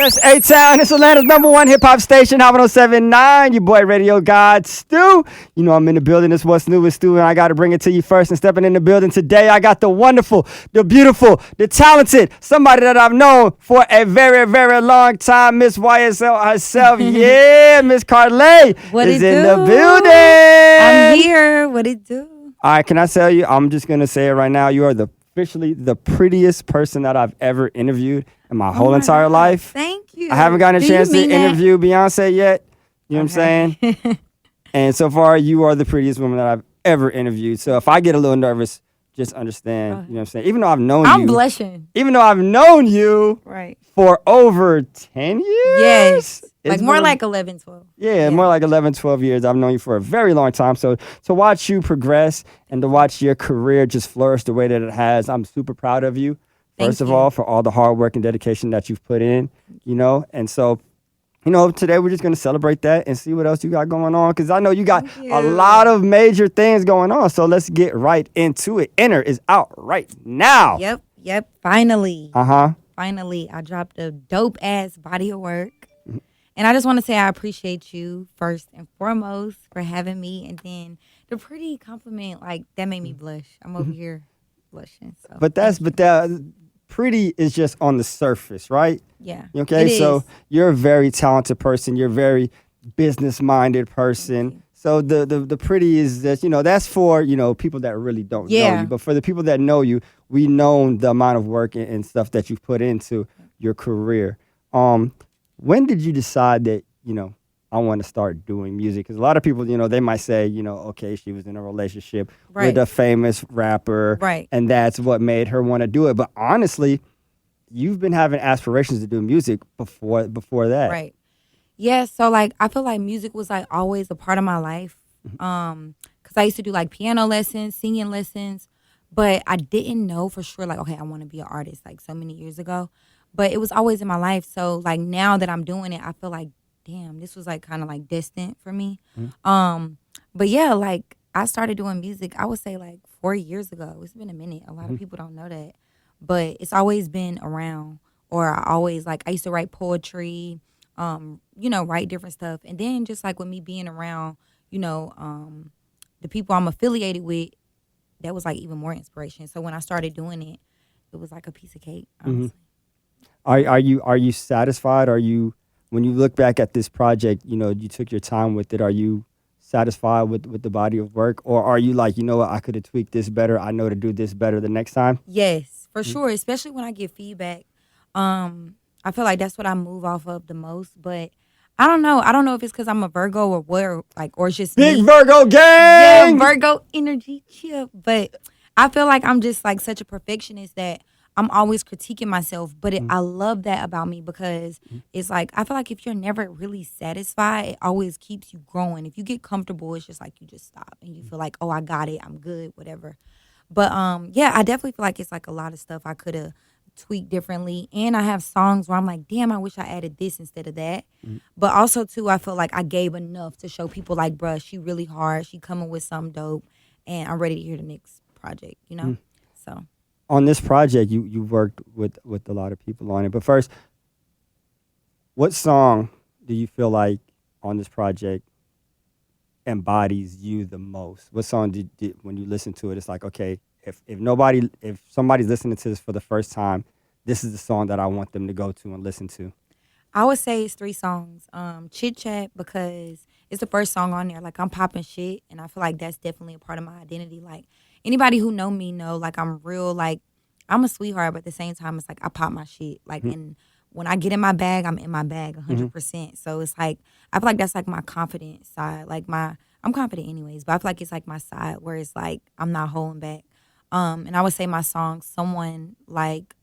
Yes, A-Town. It's Atlanta's #1 hip-hop station, Hot 107.9. Your boy, Radio God Stu. You know I'm in the building. It's What's New with Stu, and I got to bring it to you first. And stepping in the building today, I got the wonderful, the beautiful, the talented, somebody that I've known for a very, very long time, Miss YSL herself. Yeah, Miss Karlae is in the building. I'm here. What it do? All right, can I tell you, I'm just going to say it right now. You are officially the prettiest person that I've ever interviewed in my whole entire life. Thank you. I haven't gotten a chance to interview Beyonce yet. You know what I'm saying? And so far, you are the prettiest woman that I've ever interviewed. So if I get a little nervous, just understand. You know what I'm saying? Even though I've known you. I'm blushing. Even though I've known you for over 10 years. Yes. Like 11, 12. Yeah, more like 11, 12 years. I've known you for a very long time. So to watch you progress and to watch your career just flourish the way that it has, I'm super proud of you. First of all, for all the hard work and dedication that you've put in, you know. And so, you know, today we're just going to celebrate that and see what else you got going on. Because I know you got a lot of major things going on. So let's get right into it. Inner is out right now. Yep. Finally. Uh-huh. Finally, I dropped a dope-ass body of work. And I just want to say I appreciate you first and foremost for having me. And then the pretty compliment, like, that made me blush. I'm over here blushing. So. But that pretty is just on the surface, right? Yeah. Okay, so you're a very talented person. You're a very business-minded person. So the pretty is that, you know, that's for, you know, people that really don't know you. But for the people that know you, we know the amount of work and stuff that you've put into your career. When did you decide that, you know, I want to start doing music? Because a lot of people, you know, they might say, you know, okay, she was in a relationship with a famous rapper. And that's what made her want to do it. But honestly, you've been having aspirations to do music before that. Right. Yeah, so, like, I feel like music was, like, always a part of my life. Because I used to do, like, piano lessons, singing lessons. But I didn't know for sure, like, okay, I want to be an artist, like, so many years ago. But it was always in my life. So, like, now that I'm doing it, I feel like, damn, this was, like, kind of, like, distant for me. But, yeah, like, I started doing music, I would say, like, 4 years ago. It's been a minute. A lot of people don't know that. But it's always been around. Or I used to write poetry, you know, write different stuff. And then just, like, with me being around, you know, the people I'm affiliated with, that was, like, even more inspiration. So when I started doing it, it was like a piece of cake, honestly. Are you satisfied? When you look back at this project, you know, you took your time with it. Are you satisfied with the body of work? Or are you like, you know what, I could have tweaked this better. I know to do this better the next time? Yes, for sure. Especially when I get feedback. I feel like that's what I move off of the most. But I don't know. I don't know if it's because I'm a Virgo or what, or it's just Big me. Virgo gang! Yeah, Virgo energy chip. But I feel like I'm just like such a perfectionist that I'm always critiquing myself, but I love that about me because it's like, I feel like if you're never really satisfied, it always keeps you growing. If you get comfortable, it's just like you just stop and you feel like, oh, I got it, I'm good, whatever. But yeah, I definitely feel like it's like a lot of stuff I could have tweaked differently. And I have songs where I'm like, damn, I wish I added this instead of that. But also too, I feel like I gave enough to show people like, bruh, she really hard, she coming with something dope, and I'm ready to hear the next project, you know? So. On this project, you worked with a lot of people on it. But first, what song do you feel like on this project embodies you the most? What song did when you listen to it, it's like, okay, if somebody's listening to this for the first time, this is the song that I want them to go to and listen to? I would say it's 3 songs. Chit Chat, because it's the first song on there. Like, I'm popping shit, and I feel like that's definitely a part of my identity. Like, anybody who know me know, like, I'm real, like, I'm a sweetheart, but at the same time, it's like I pop my shit. Like, and when I get in my bag, I'm in my bag 100%. So it's like, I feel like that's like my confident side. Like, I'm confident anyways, but I feel like it's like my side where it's like I'm not holding back. And I would say my song, Someone Like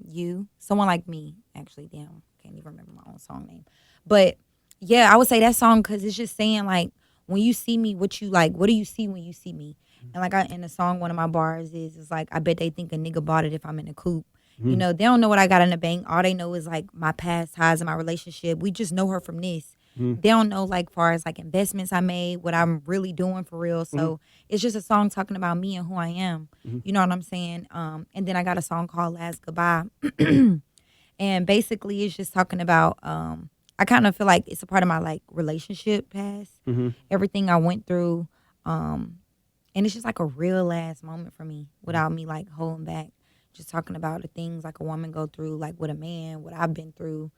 You, Someone Like Me, actually, damn, can't even remember my own song name. But yeah, I would say that song because it's just saying, like, when you see me, what you like, what do you see when you see me? And like in the song, one of my bars is like, I bet they think a nigga bought it if I'm in a coupe. You know, they don't know what I got in the bank. All they know is like my past ties and my relationship. We just know her from this. They don't know like far as like investments I made, what I'm really doing for real. So it's just a song talking about me and who I am. You know what I'm saying? And then I got a song called Last Goodbye. And basically it's just talking about I kind of feel like it's a part of my like relationship past, everything I went through, and it's just like a real last moment for me without me like holding back. Just talking about the things like a woman go through, like with a man, what I've been through,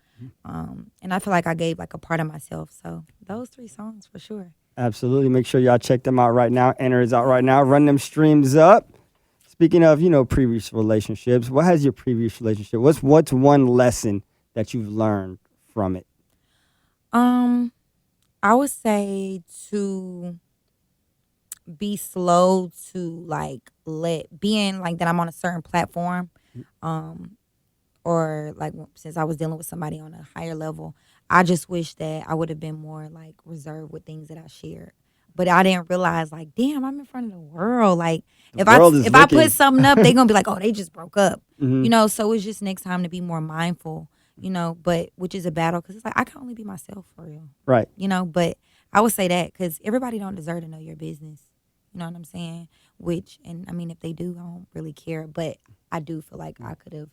and I feel like I gave like a part of myself. So those 3 songs for sure. Absolutely. Make sure y'all check them out right now. Enter is out right now. Run them streams up. Speaking of, previous relationships, what has your previous relationship? What's one lesson that you've learned from it? I would say to be slow to like being like that I'm on a certain platform, or like since I was dealing with somebody on a higher level, I just wish that I would have been more like reserved with things that I shared. But I didn't realize like, damn, I'm in front of the world. Like if I put something up, they gonna be like, oh, they just broke up. So it's just next time to be more mindful, but which is a battle because it's like I can only be myself for real. Right. But I would say that because everybody don't deserve to know your business. You know what I'm saying? And I mean, if they do, I don't really care. But I do feel like I could have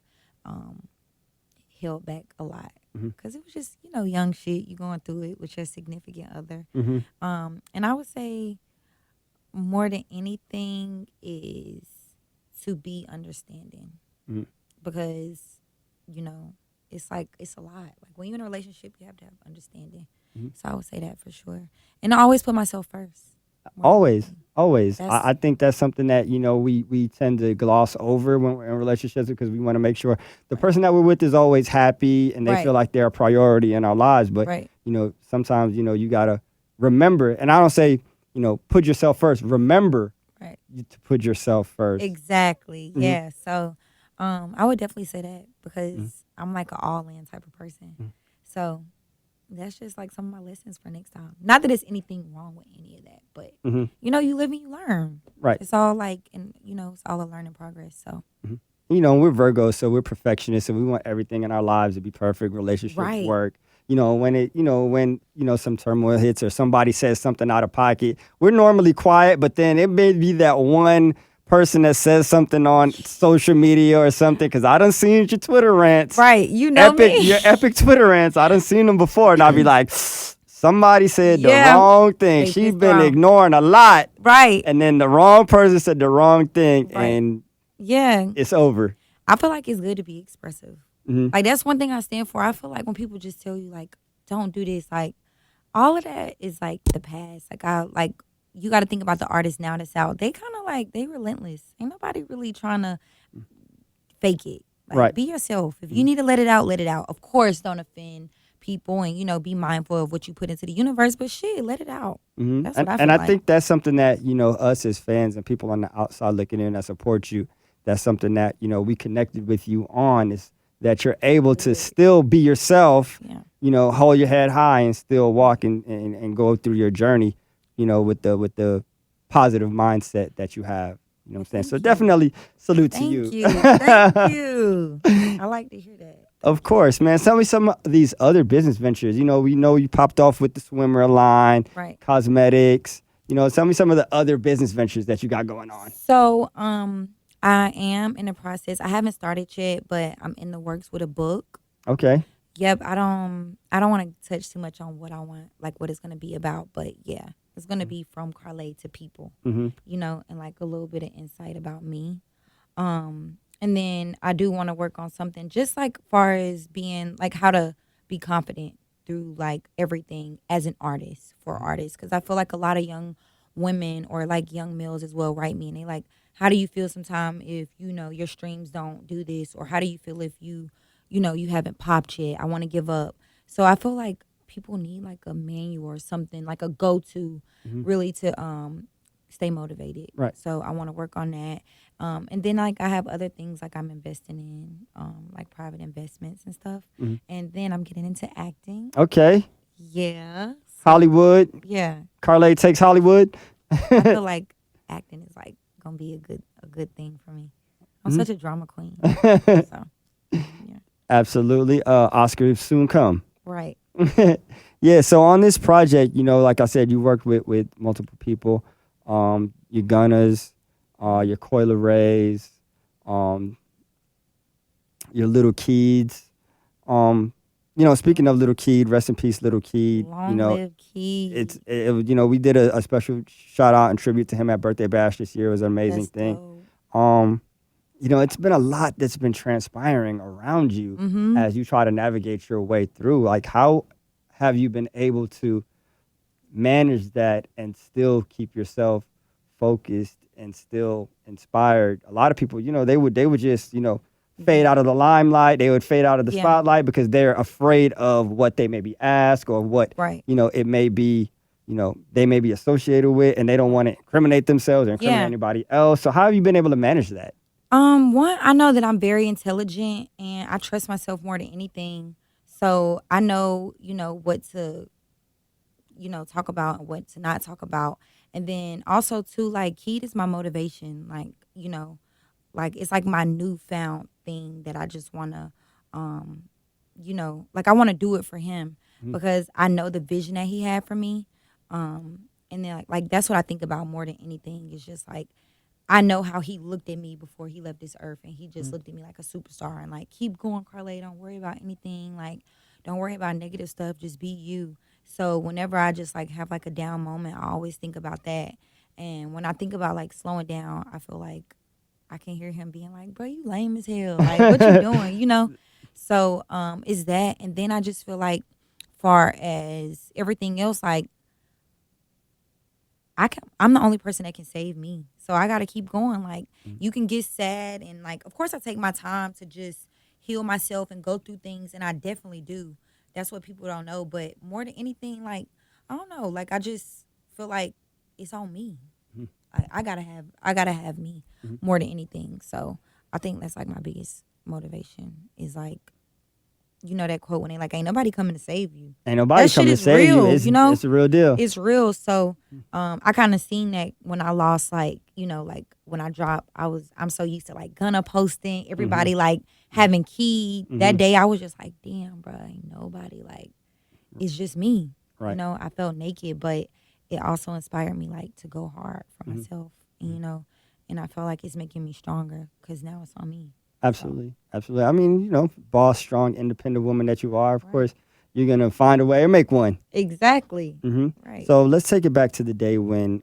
held back a lot because it was just, young shit. You going through it with your significant other. And I would say more than anything is to be understanding because, it's like, it's a lot. Like when you're in a relationship, you have to have understanding. So I would say that for sure. And I always put myself first. Always. I think that's something that, we tend to gloss over when we're in relationships because we want to make sure the person that we're with is always happy and they feel like they're a priority in our lives. But, sometimes, you got to remember, and I don't say, put yourself first. Remember to put yourself first. Exactly. Yeah. So I would definitely say that because I'm like an all-in type of person. So that's just like some of my lessons for next time. Not that there's anything wrong with any of that, but you live and you learn. Right. It's all like, and it's all a learning progress. So, we're Virgos, so we're perfectionists, and we want everything in our lives to be perfect. Relationships work. When some turmoil hits or somebody says something out of pocket, we're normally quiet, but then it may be that one person that says something on social media or something, because I done seen your Twitter rants. Right, your epic Twitter rants. I done seen them before, and I'll be like, somebody said the wrong thing. She's been ignoring a lot. Right. And then the wrong person said the wrong thing, and it's over. I feel like it's good to be expressive. Like, that's one thing I stand for. I feel like when people just tell you, like, don't do this, like, all of that is, like, the past. Like, you got to think about the artists now that's out. They kind of like, they relentless. Ain't nobody really trying to fake it. Like, be yourself. If you need to let it out, let it out. Of course, don't offend people and, be mindful of what you put into the universe. But shit, let it out. That's what I feel and I like. think that's something that, us as fans and people on the outside looking in that support you, that's something that, we connected with you on is that you're able to still be yourself, hold your head high and still walk and go through your journey, with the positive mindset that you have. You know what I'm saying? So definitely salute to you. Thank you. I like to hear that. Of course, man. Tell me some of these other business ventures. We know you popped off with the swimwear line, cosmetics. Tell me some of the other business ventures that you got going on. So, I am in the process. I haven't started yet, but I'm in the works with a book. Okay. Yep. I don't want to touch too much on what I want, like what it's going to be about. But yeah, it's going to be from Karlae to people, and like a little bit of insight about me. And then I do want to work on something just like far as being like how to be confident through like everything as an artist for artists. Because I feel like a lot of young women or like young males as well write me and they like, how do you feel sometime if, your streams don't do this? Or how do you feel if you haven't popped yet? I want to give up. So I feel like people need like a manual or something, like a go-to really to stay motivated. Right. So I want to work on that. And then like I have other things like I'm investing in, like private investments and stuff. And then I'm getting into acting. Okay. Yeah. So, Hollywood. Yeah. Karlae takes Hollywood. I feel like acting is like gonna be a good thing for me. I'm such a drama queen. So, yeah. Absolutely. Oscars soon come. Right. Yeah. So on this project, like I said, you worked with multiple people. Your Gunners, your Coil Rays, your Little Keeds. Speaking of Little Keed, rest in peace, Little Keed. Long live Keed. We did a special shout out and tribute to him at Birthday Bash this year. It was an amazing That's thing. Dope. It's been a lot that's been transpiring around you as you try to navigate your way through. Like, how have you been able to manage that and still keep yourself focused and still inspired? A lot of people, they would just, fade out of the limelight. They would fade out of the spotlight because they're afraid of what they may be asked or what, it may be, they may be associated with, and they don't want to incriminate themselves or incriminate anybody else. So how have you been able to manage that? One, I know that I'm very intelligent and I trust myself more than anything. So I know, what to, talk about and what to not talk about. And then also too, like, Keed is my motivation. Like, like, it's like my newfound thing that I just want to, like, I want to do it for him because I know the vision that he had for me. And then like that's what I think about more than anything. It's just like, I know how he looked at me before he left this earth, and he just looked at me like a superstar and like, keep going, Karlae. Don't worry about anything. Like, don't worry about negative stuff. Just be you. So whenever I just like have like a down moment, I always think about that. And when I think about like slowing down, I feel like I can hear him being like, bro, you lame as hell. Like, what you doing, So is that. And then I just feel like far as everything else, like, I'm the only person that can save me. So I got to keep going. Like, you can get sad. And, like, of course I take my time to just heal myself and go through things. And I definitely do. That's what people don't know. But more than anything, like, I don't know. Like, I just feel like it's on me. I gotta have me more than anything. So I think that's, like, my biggest motivation is, like, that quote when they like, ain't nobody coming to save you. Ain't nobody coming to save you. It's a real deal. It's real. So I kind of seen that when I lost, like, like when I dropped, I'm so used to like Gunna posting, everybody like having Keed. That day I was just like, damn, bro, ain't nobody, like, it's just me. Right. I felt naked, but it also inspired me like to go hard for myself, and I felt like it's making me stronger because now it's on me. Absolutely. Absolutely. I mean, boss, strong, independent woman that you are, of course, you're going to find a way or make one. Exactly. Right. So let's take it back to the day when,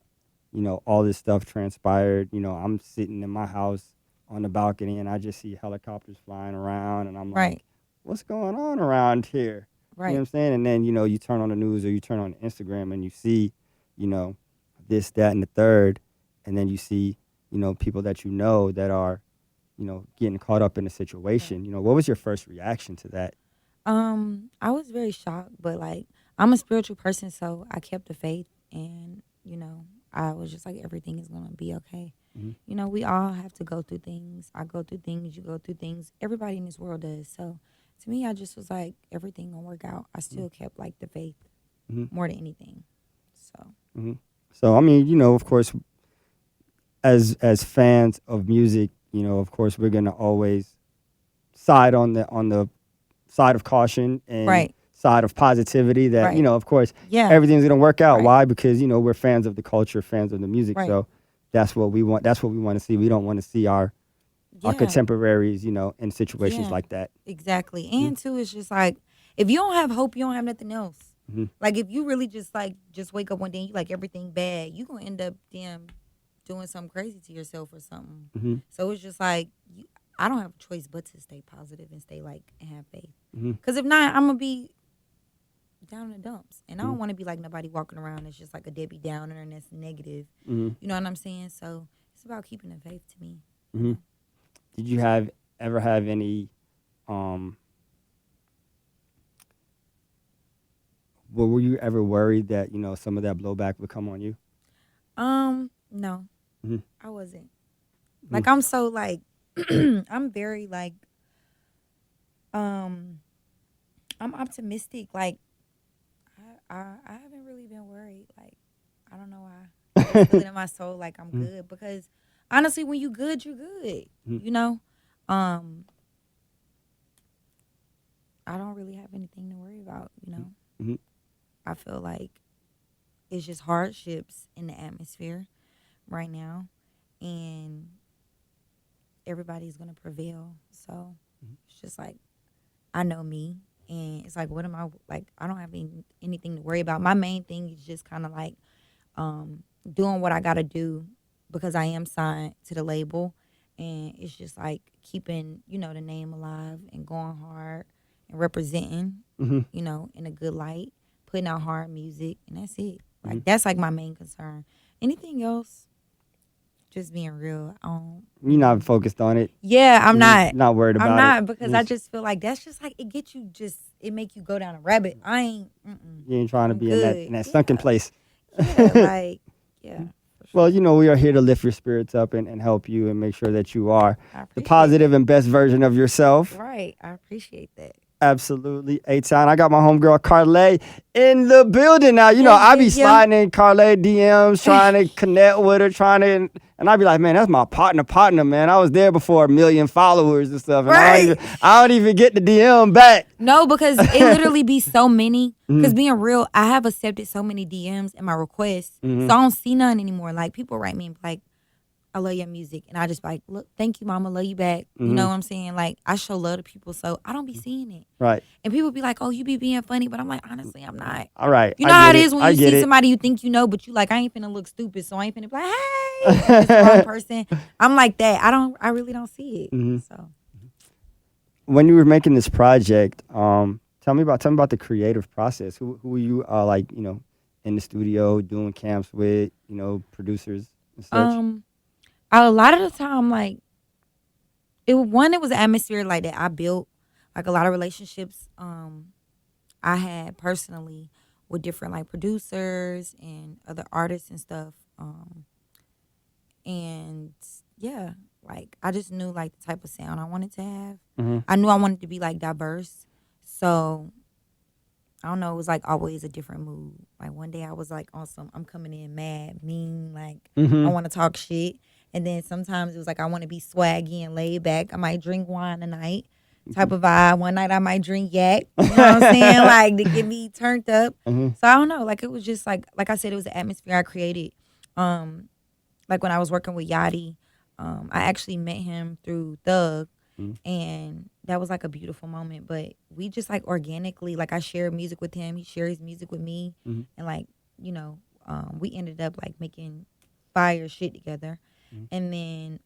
all this stuff transpired. I'm sitting in my house on the balcony and I just see helicopters flying around and I'm like, what's going on around here? Right. You know what I'm saying? And then, you turn on the news or you turn on Instagram and you see, this, that, and the third. And then you see, people that that are, getting caught up in the situation. What was your first reaction to that? I was very shocked, but like, I'm a spiritual person, so I kept the faith, and I was just like, everything is gonna be okay. We all have to go through things. I go through things, you go through things. Everybody in this world does. So to me, I just was like, everything gonna work out. I still kept like the faith more than anything. So. So I mean, of course, as fans of music, of course, we're gonna always side on the side of caution and side of positivity. That of course, everything's gonna work out. Why? Because we're fans of the culture, fans of the music. So that's what we want. That's what we want to see. We don't want to see our contemporaries, in situations like that. Exactly. And too, it's just like, if you don't have hope, you don't have nothing else. Like, if you really just wake up one day and you like everything bad, you gonna end up doing something crazy to yourself or something. So it's just like, I don't have a choice but to stay positive and stay and have faith. Because if not, I'm gonna be down in the dumps, and I don't want to be like nobody walking around that's just like a Debbie Downer and that's negative. You know what I'm saying? So it's about keeping the faith to me. Did you ever have any were you ever worried that some of that blowback would come on you? No, I wasn't. Like, I'm so like I'm very like I'm optimistic. Like, I haven't really been worried. Like, I don't know why. I just feel it in my soul like I'm good, because honestly, when you good, you're good. I don't really have anything to worry about. I feel like it's just hardships in the atmosphere right now, and everybody's gonna prevail. So it's just like, I know me, and it's like, what am I like? I don't have anything to worry about. My main thing is just kind of like doing what I gotta do because I am signed to the label, and it's just like keeping the name alive and going hard and representing, in a good light, putting out hard music, and that's it. Like that's like my main concern. Anything else? Just being real. You're not focused on it. Yeah, I'm not. Not worried about it. I'm not because I just feel like that's just like it make you go down a rabbit. I ain't. You ain't trying to be in that sunken place. Yeah, like yeah. Well, we are here to lift your spirits up and help you and make sure that you are the positive and best version of yourself. Right. I appreciate that. Absolutely. A-Town. I got my homegirl Karlae in the building now. I be sliding in Karlae DMs, trying to connect with her, and I be like, man, that's my partner, man. I was there before 1 million followers and stuff. And right. I don't even get the DM back. No, because it literally be so many. Because being real, I have accepted so many DMs in my requests. So I don't see none anymore. Like, people write me like, I love your music. And I just like, look, thank you, mama. Love you back. You know what I'm saying? Like, I show love to people, so I don't be seeing it. Right. And people be like, oh, you be being funny. But I'm like, honestly, I'm not. All right. You know how it is when you see somebody you think you know, but you like, I ain't finna look stupid, so I ain't finna be like, hey, it's the wrong person. I'm like that. I really don't see it. So. When you were making this project, tell me about the creative process. Who you in the studio doing camps with, producers and such? A lot of the time, like, it was an atmosphere like that I built, like a lot of relationships I had personally with different like producers and other artists and stuff. And yeah, like I just knew like the type of sound I wanted to have. I knew I wanted to be like diverse. So I don't know, it was like always a different mood. Like one day I was like awesome, I'm coming in mad, mean, like I want to talk shit. And then sometimes it was like I want to be swaggy and laid back. I might drink wine tonight, type of vibe. One night I might drink yak. You know what I'm saying? Like to get me turned up. So I don't know. Like it was just like I said, it was an atmosphere I created. Like when I was working with Yachty, I actually met him through Thug, and that was like a beautiful moment. But we just like organically, like I shared music with him, he shared his music with me, and like we ended up like making fire shit together. And then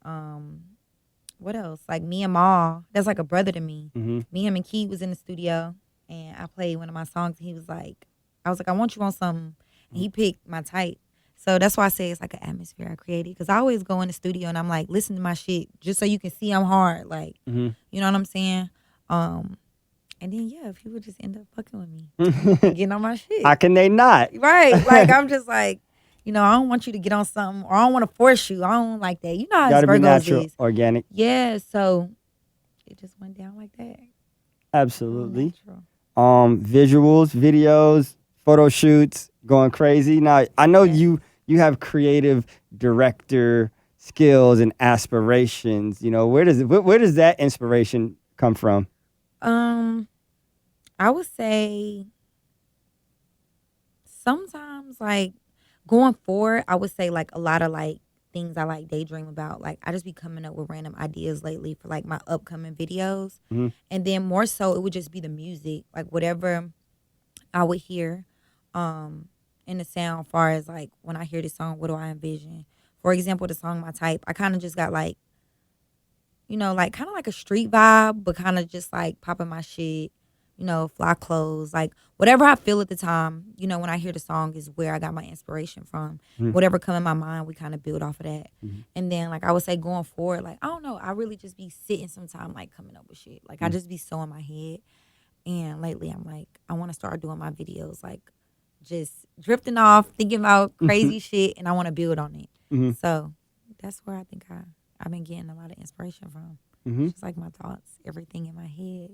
what else? Like me and Ma, that's like a brother to me. Me, him, and Keed was in the studio, and I played one of my songs. And he was like, I was like, I want you on something. And he picked my type. So that's why I say it's like an atmosphere I created. Because I always go in the studio and I'm like, listen to my shit just so you can see I'm hard. Like, you know what I'm saying? And then, yeah, people just end up fucking with me. Getting on my shit. How can they not? Right. Like, I'm just like, I don't want you to get on something, or I don't want to force you. I don't like that. You know how gotta Virgos be natural, is. organic. Yeah, so it just went down like that. Absolutely. Visuals, videos, photo shoots, going crazy. Now, I know you have creative director skills and aspirations. Where does that inspiration come from? I would say sometimes like going forward, I would say like a lot of like things I like daydream about. Like I just be coming up with random ideas lately for like my upcoming videos. And then more so it would just be the music, like whatever I would hear in the sound, as far as like when I hear this song, what do I envision? For example, the song My Type, I kind of just got like, like kind of like a street vibe, but kind of just like popping my shit, fly clothes, like whatever I feel at the time, when I hear the song is where I got my inspiration from. Whatever come in my mind, we kind of build off of that. And then like I would say going forward, like, I don't know, I really just be sitting sometime like coming up with shit. Like I just be so in my head. And lately I'm like, I want to start doing my videos, like just drifting off, thinking about crazy shit, and I want to build on it. So that's where I think I've been getting a lot of inspiration from. Just like my thoughts, everything in my head.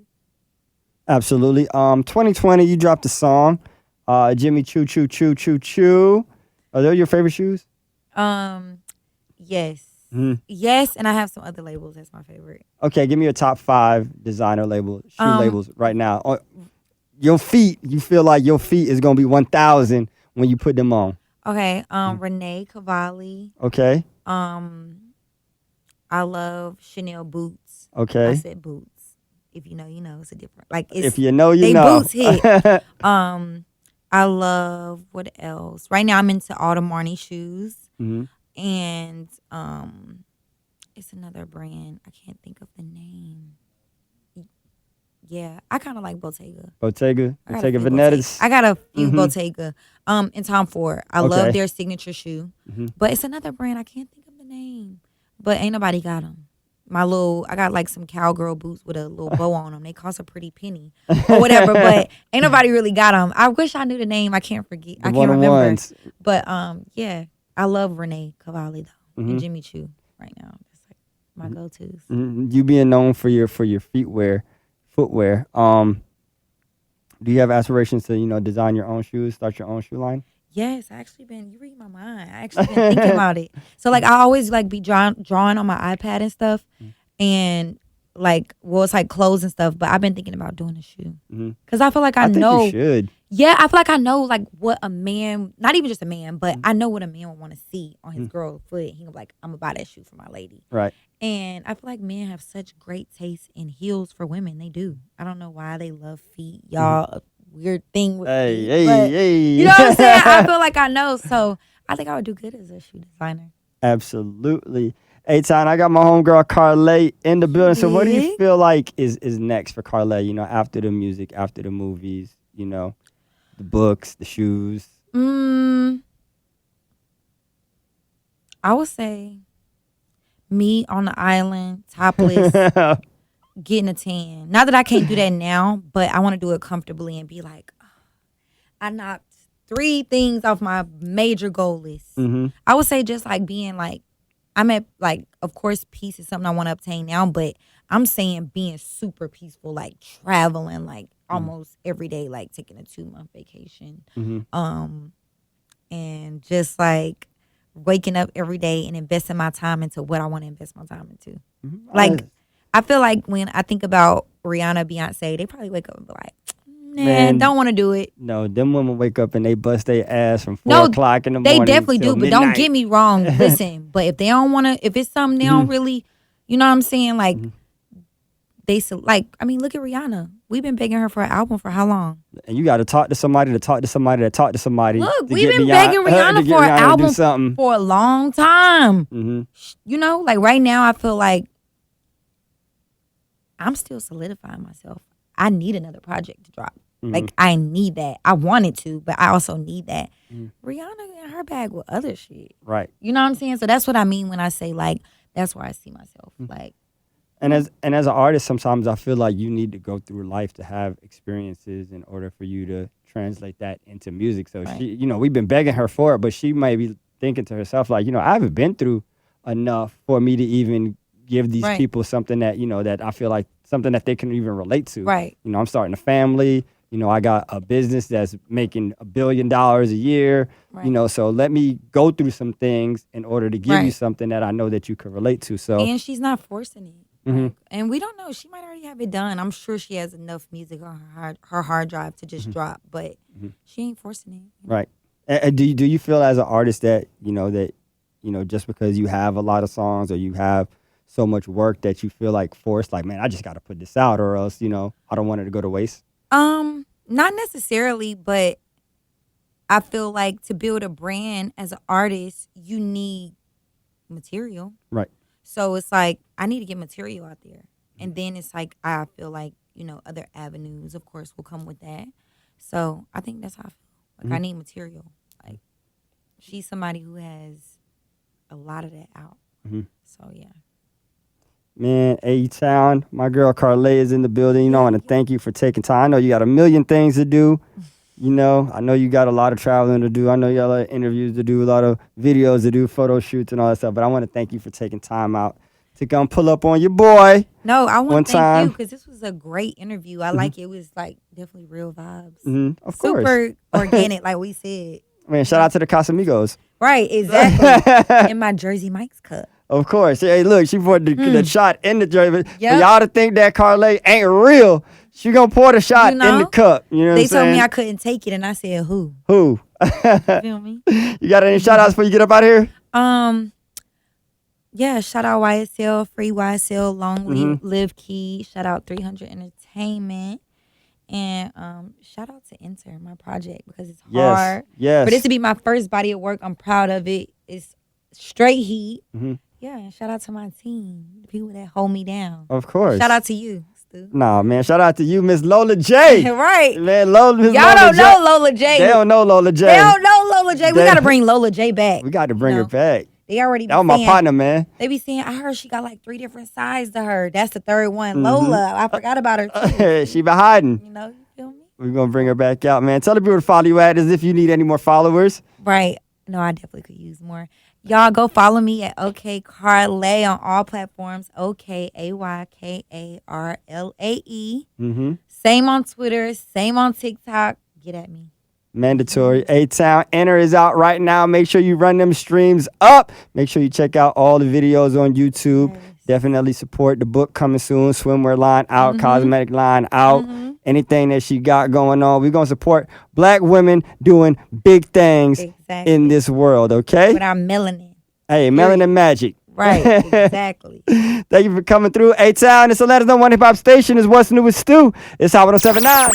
Absolutely. 2020, you dropped a song, Jimmy Choo Choo Choo Choo Choo. Are those your favorite shoes? Yes. Yes, and I have some other labels that's my favorite. Okay, give me your top 5 designer shoe labels right now. Your feet, you feel like your feet is going to be 1,000 when you put them on. Okay, Renee Cavalli. Okay. I love Chanel boots. Okay. I said boots. if you know, you know. It's a different, like, it's, if you know, you they know. boots hit. I love, what else? Right now I'm into all the Marnie shoes. Mm-hmm. And it's another brand. I can't think of the name. Yeah, I kind of like Bottega. Bottega Veneta's. I got a few Bottega. And Tom Ford. I love their signature shoe. Mm-hmm. But it's another brand. I can't think of the name. But ain't nobody got them. I got like some cowgirl boots with a little bow on them. They cost a pretty penny or whatever. But ain't nobody really got them. I wish I knew the name. I can't forget. I can't remember. Ones. But yeah, I love Renee Cavalli though, and Jimmy Choo right now. That's like my go-tos. Mm-hmm. You being known for your footwear. Do you have aspirations to design your own shoes, start your own shoe line? Yes, you read my mind. I actually been thinking about it. So like I always like be drawing on my iPad and stuff, and like it's like clothes and stuff. But I've been thinking about doing a shoe because I feel like I know. Think you should. Yeah, I feel like I know like what a man, not even just a man, but I know what a man would want to see on his girl foot. He gonna be like, I'm gonna buy that shoe for my lady. Right. And I feel like men have such great taste in heels for women. They do. I don't know why they love feet, y'all. Weird thing with feet, hey. You know what I'm saying? I feel like I know. So I think I would do good as a shoe designer. Absolutely. Hey, Ty, I got my homegirl Karlae in the building. So what do you feel like is next for Karlae, after the music, after the movies, the books, the shoes? I would say me on the island, topless, getting a tan. Not that I can't do that now, but I want to do it comfortably and be like, I knocked 3 things off my major goal list. I would say just like being like, I'm at like, of course, peace is something I want to obtain now, but I'm saying being super peaceful, like traveling like almost every day, like taking a 2-month vacation. And just like waking up every day and investing my time into what I want to invest my time into. Like, I feel like when I think about Rihanna, Beyonce, they probably wake up and be like, man, don't want to do it. No, them women wake up and they bust their ass from 4 o'clock in the morning. They definitely do, but midnight. don't get me wrong. Listen, but if they don't want to, if it's something they don't really, you know what I'm saying? Like, look at Rihanna. We've been begging her for an album for how long? And you got to talk to somebody to talk to somebody to talk to somebody. Look, we've been begging Rihanna for an album for a long time. You know, like right now, I feel like I'm still solidifying myself. I need another project to drop. Like, I need that. I wanted to, but I also need that. Rihanna in her bag with other shit. Right. You know what I'm saying? So that's what I mean when I say, like, that's where I see myself. Like, And as an artist, sometimes I feel like you need to go through life to have experiences in order for you to translate that into music. So she, we've been begging her for it, but she may be thinking to herself, like, I haven't been through enough for me to even give these people something that, that I feel like something that they can even relate to. Right. I'm starting a family. I got a business that's making $1 billion a year. Right. So let me go through some things in order to give you something that I know that you can relate to. So and she's not forcing it. Like, and we don't know. She might already have it done. I'm sure she has enough music on her hard drive to just drop, but she ain't forcing it. Right. And do you feel as an artist that just because you have a lot of songs or you have so much work that you feel like forced, like, man, I just got to put this out or else I don't want it to go to waste? Not necessarily, but I feel like to build a brand as an artist, you need material. Right. So it's like, I need to get material out there. And then it's like, I feel like, other avenues, of course, will come with that. So I think that's how I feel. Like, I need material. Like, she's somebody who has a lot of that out. So, yeah. Man, A-Town, my girl Karlae is in the building. I want to thank you for taking time. I know you got a million things to do. I know you got a lot of traveling to do. I know you got a lot of interviews to do, a lot of videos to do, photo shoots and all that stuff. But I want to thank you for taking time out to come pull up on your boy. No, I want to thank you because this was a great interview. I like it. It was like definitely real vibes. Of course. Super organic, like we said. Man, shout out to the Casamigos. Right, exactly. In my Jersey Mike's cup. Of course. Hey, look, she poured the shot in the Jersey. For y'all to think that Karlae ain't real, she gonna pour the shot in the cup. You know what I'm saying? They told me I couldn't take it, and I said, who? Who? You feel me? You got any shout outs before you get up out of here? Yeah, shout out YSL, free YSL, long live Keed. Shout out 300 Entertainment. And shout out to Enter, my project, because it's hard. Yes. For this to be my first body of work, I'm proud of it. It's straight heat. Yeah, and shout out to my team, the people that hold me down. Of course. Shout out to you, Stu. Nah, man. Shout out to you, Miss Lola J. Right. Man, Y'all don't know Lola J. They don't know Lola J. They don't know Lola J. We got to bring Lola J back. We got to bring her back. They already that was my partner, man. They be saying, I heard she got like 3 different sides to her. That's the third one. Lola. I forgot about her too. She been hiding. You know, you feel me? We're going to bring her back out, man. Tell the people to follow you at as if you need any more followers. Right. No, I definitely could use more. Y'all go follow me at OK Karlae on all platforms. OKAYKARLAE. Same on Twitter. Same on TikTok. Get at me. Mandatory. A-Town. Enter is out right now. Make sure you run them streams up. Make sure you check out all the videos on YouTube. Yes. Definitely support the book coming soon. Swimwear line out. Cosmetic line out. Anything that she got going on. We're going to support Black women doing big things in this world, okay? With our melanin. Hey, melanin magic. Right, exactly. Thank you for coming through. A-Town, it's a Let Us Know One Hip Hop Station. Is What's New with Stu. It's Hot 107.9.